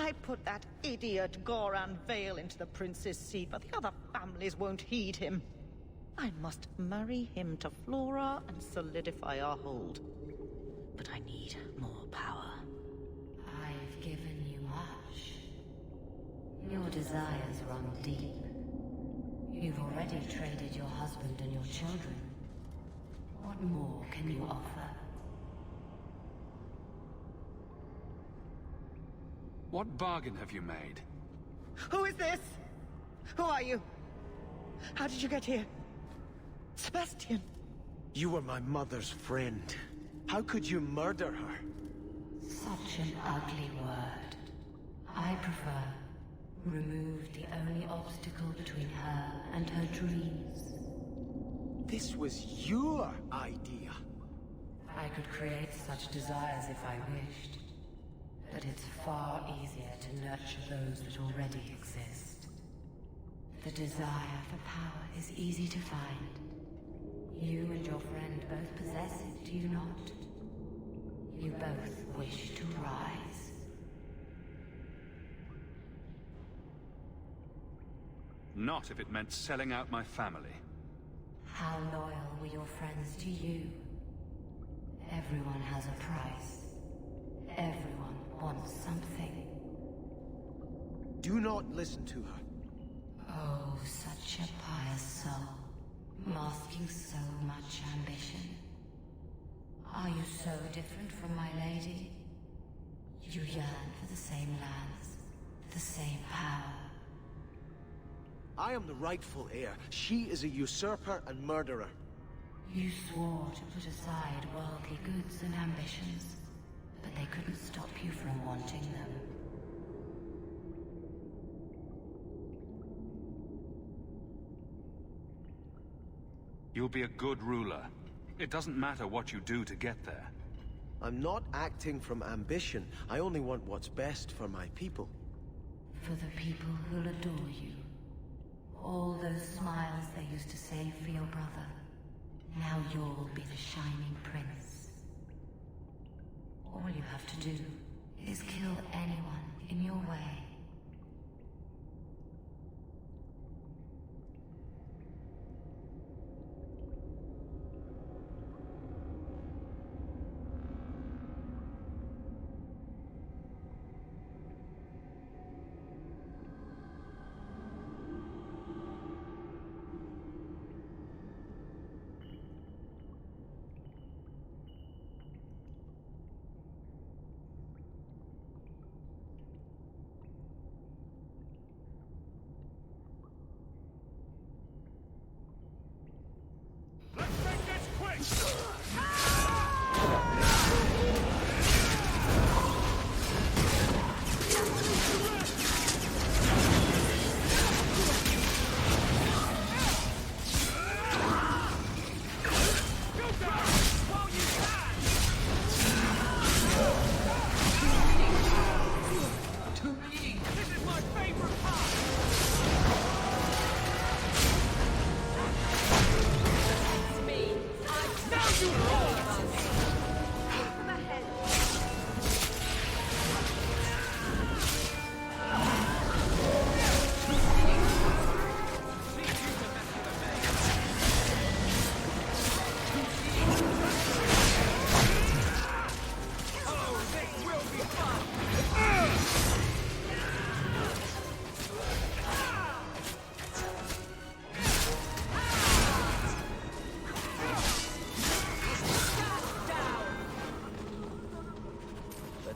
I put that idiot Goran Vale into the prince's seat, but the other families won't heed him. I must marry him to Flora and solidify our hold. But I need more power. I've given you much. Your desires run deep. You've already traded your husband and your children. What more can you offer? What bargain have you made? Who is this? Who are you? How did you get here? Sebastian! You were my mother's friend. How could you murder her? Such an ugly word. I prefer remove the only obstacle between her and her dreams. This was your idea. I could create such desires if I wished. But it's far easier to nurture those that already exist. The desire for power is easy to find. You and your friend both possess it, do you not? You both wish to rise. Not if it meant selling out my family. How loyal were your friends to you? Everyone has a price. Everyone wants something. Do not listen to her. Oh, such a pious soul, masking so much ambition. Are you so different from my lady? You yearn for the same lands, the same power. I am the rightful heir. She is a usurper and murderer. You swore to put aside worldly goods and ambitions, but they couldn't stop you from wanting them. You'll be a good ruler. It doesn't matter what you do to get there. I'm not acting from ambition. I only want what's best for my people. For the people who'll adore you. All those smiles they used to save for your brother. Now you'll be the shining prince. All you have to do is kill anyone in your way.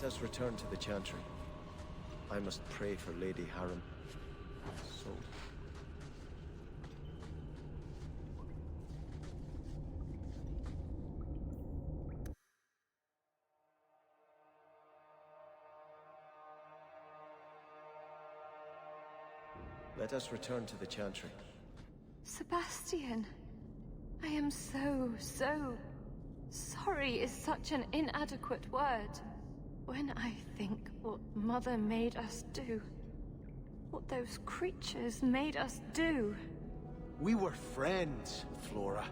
Let us return to the Chantry. I must pray for Lady Harren. So... Let us return to the Chantry. Sebastian, I am so sorry is such an inadequate word. When I think what Mother made us do, what those creatures made us do. We were friends, Flora.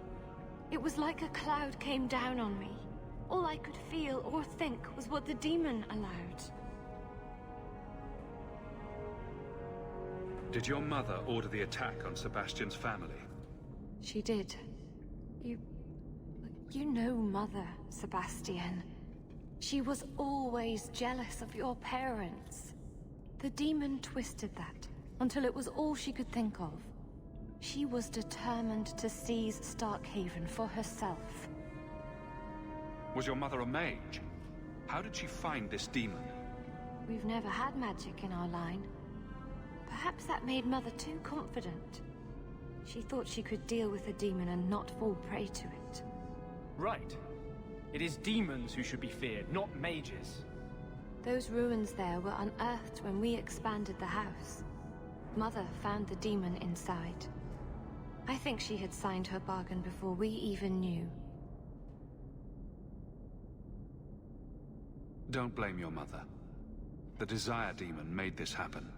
It was like a cloud came down on me. All I could feel or think was what the demon allowed. Did your mother order the attack on Sebastian's family? She did. You know Mother, Sebastian. She was always jealous of your parents. The demon twisted that until it was all she could think of. She was determined to seize Starkhaven for herself. Was your mother a mage? How did she find this demon? We've never had magic in our line. Perhaps that made Mother too confident. She thought she could deal with the demon and not fall prey to it. Right. It is demons who should be feared, not mages. Those ruins there were unearthed when we expanded the house. Mother found the demon inside. I think she had signed her bargain before we even knew. Don't blame your mother. The desire demon made this happen.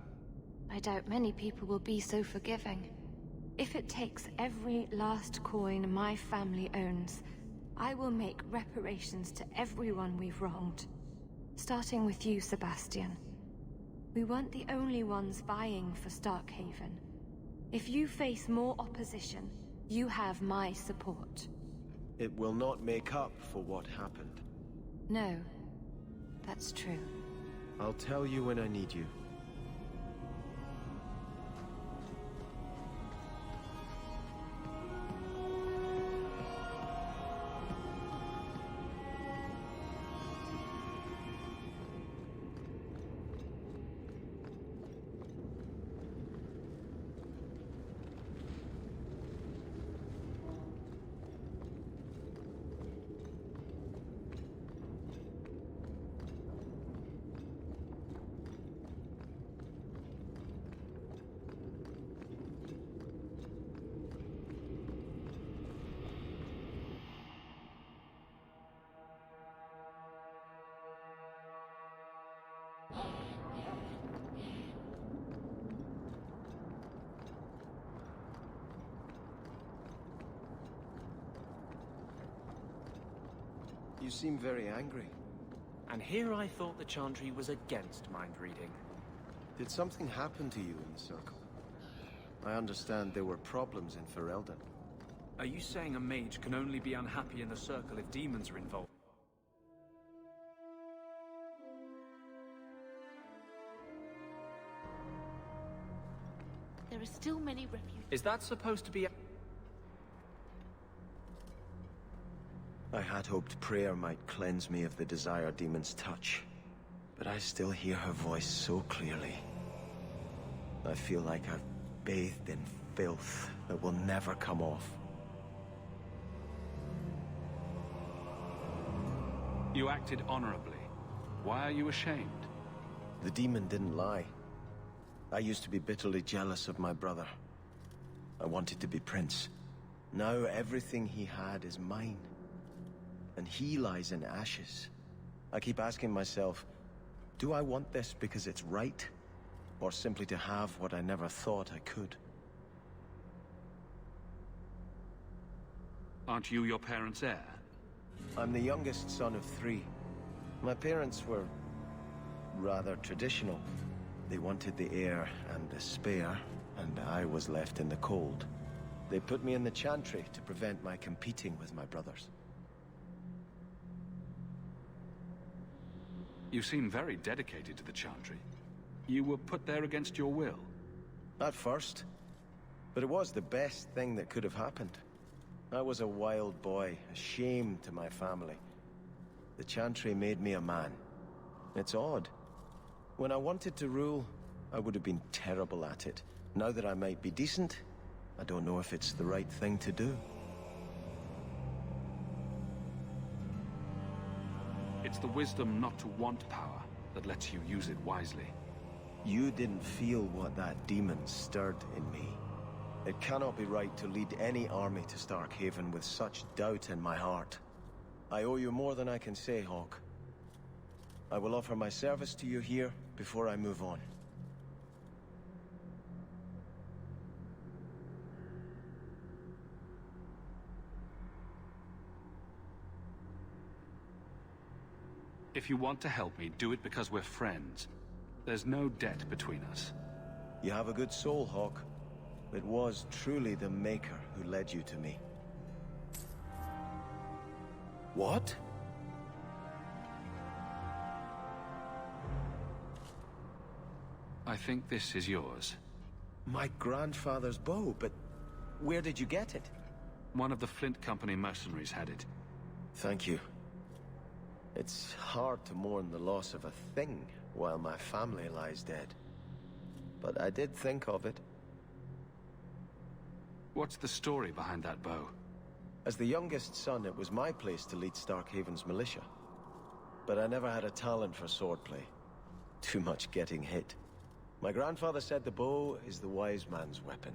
I doubt many people will be so forgiving. If it takes every last coin my family owns, I will make reparations to everyone we've wronged. Starting with you, Sebastian. We weren't the only ones vying for Starkhaven. If you face more opposition, you have my support. It will not make up for what happened. No, that's true. I'll tell you when I need you. You seem very angry. And here I thought the Chantry was against mind reading. Did something happen to you in the Circle? I understand there were problems in Ferelden. Are you saying a mage can only be unhappy in the Circle if demons are involved? There are still many refugees. Is that supposed to be... I had hoped prayer might cleanse me of the desire demon's touch, but I still hear her voice so clearly. I feel like I've bathed in filth that will never come off. You acted honorably. Why are you ashamed? The demon didn't lie. I used to be bitterly jealous of my brother. I wanted to be prince. Now everything he had is mine. And he lies in ashes. I keep asking myself, do I want this because it's right? Or simply to have what I never thought I could? Aren't you your parents' heir? I'm the youngest son of 3. My parents were rather traditional. They wanted the heir and the spare, and I was left in the cold. They put me in the Chantry to prevent my competing with my brothers. You seem very dedicated to the Chantry. You were put there against your will. At first. But it was the best thing that could have happened. I was a wild boy, a shame to my family. The Chantry made me a man. It's odd. When I wanted to rule, I would have been terrible at it. Now that I might be decent, I don't know if it's the right thing to do. It's the wisdom not to want power that lets you use it wisely. You didn't feel what that demon stirred in me. It cannot be right to lead any army to Starkhaven with such doubt in my heart. I owe you more than I can say, Hawk. I will offer my service to you here before I move on. If you want to help me, do it because we're friends. There's no debt between us. You have a good soul, Hawk. It was truly the Maker who led you to me. What? I think this is yours. My grandfather's bow, but where did you get it? One of the Flint Company mercenaries had it. Thank you. It's hard to mourn the loss of a thing while my family lies dead. But I did think of it. What's the story behind that bow? As the youngest son, it was my place to lead Starkhaven's militia. But I never had a talent for swordplay. Too much getting hit. My grandfather said the bow is the wise man's weapon.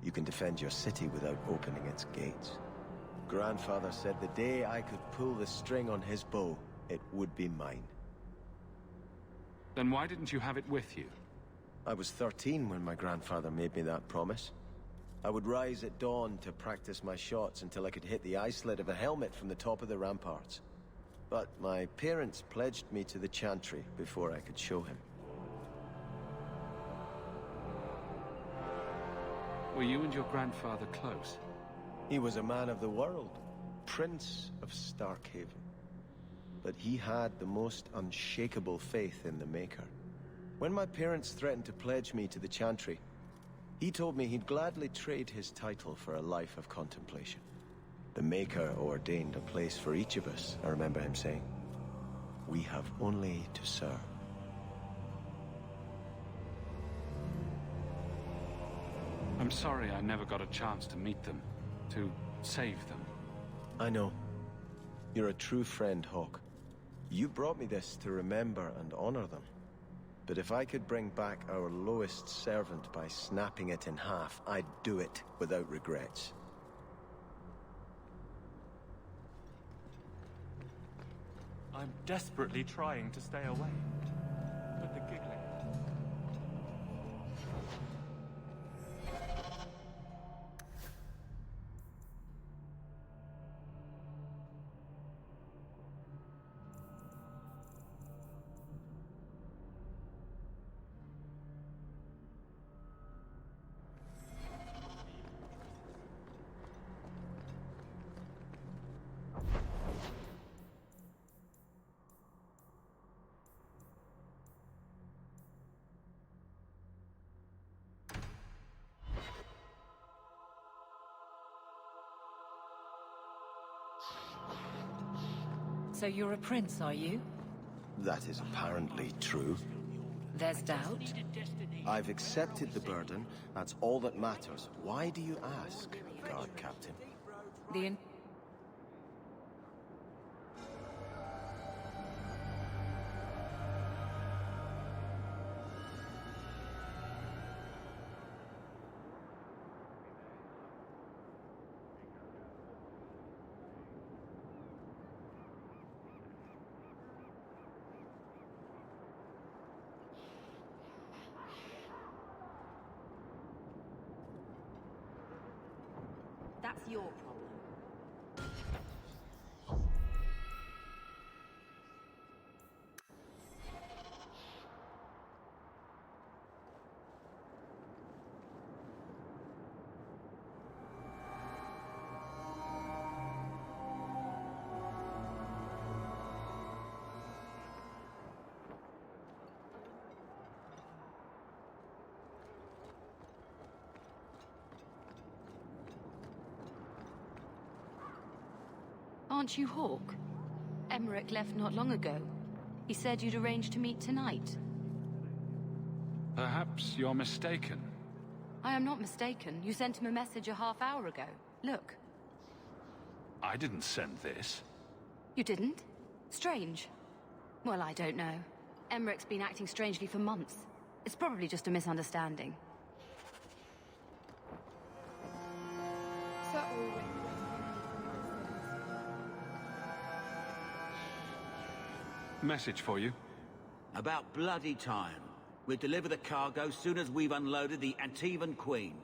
You can defend your city without opening its gates. Grandfather said the day I could pull the string on his bow, it would be mine. Then why didn't you have it with you? I was 13 when my grandfather made me that promise. I would rise at dawn to practice my shots until I could hit the eye slit of a helmet from the top of the ramparts. But my parents pledged me to the chantry before I could show him. Were you and your grandfather close? He was a man of the world, Prince of Starkhaven. But he had the most unshakable faith in the Maker. When my parents threatened to pledge me to the chantry, he told me he'd gladly trade his title for a life of contemplation. The Maker ordained a place for each of us, I remember him saying. We have only to serve. I'm sorry I never got a chance to meet them, to save them. I know. You're a true friend, Hawk. You brought me this to remember and honor them. But if I could bring back our lowest servant by snapping it in half, I'd do it without regrets. I'm desperately trying to stay away, but the giggling... So you're a prince, are you? That is apparently true. There's doubt? I've accepted the burden. That's all that matters. Why do you ask, Guard Captain? That's your problem. Aren't you Hawk? Emmerich left not long ago. He said you'd arranged to meet tonight. Perhaps you're mistaken. I am not mistaken. You sent him a message a half hour ago. Look. I didn't send this. You didn't? Strange. Well, I don't know. Emmerich's been acting strangely for months. It's probably just a misunderstanding. Message for you. About bloody time. We'll deliver the cargo soon as we've unloaded the Antivan Queen.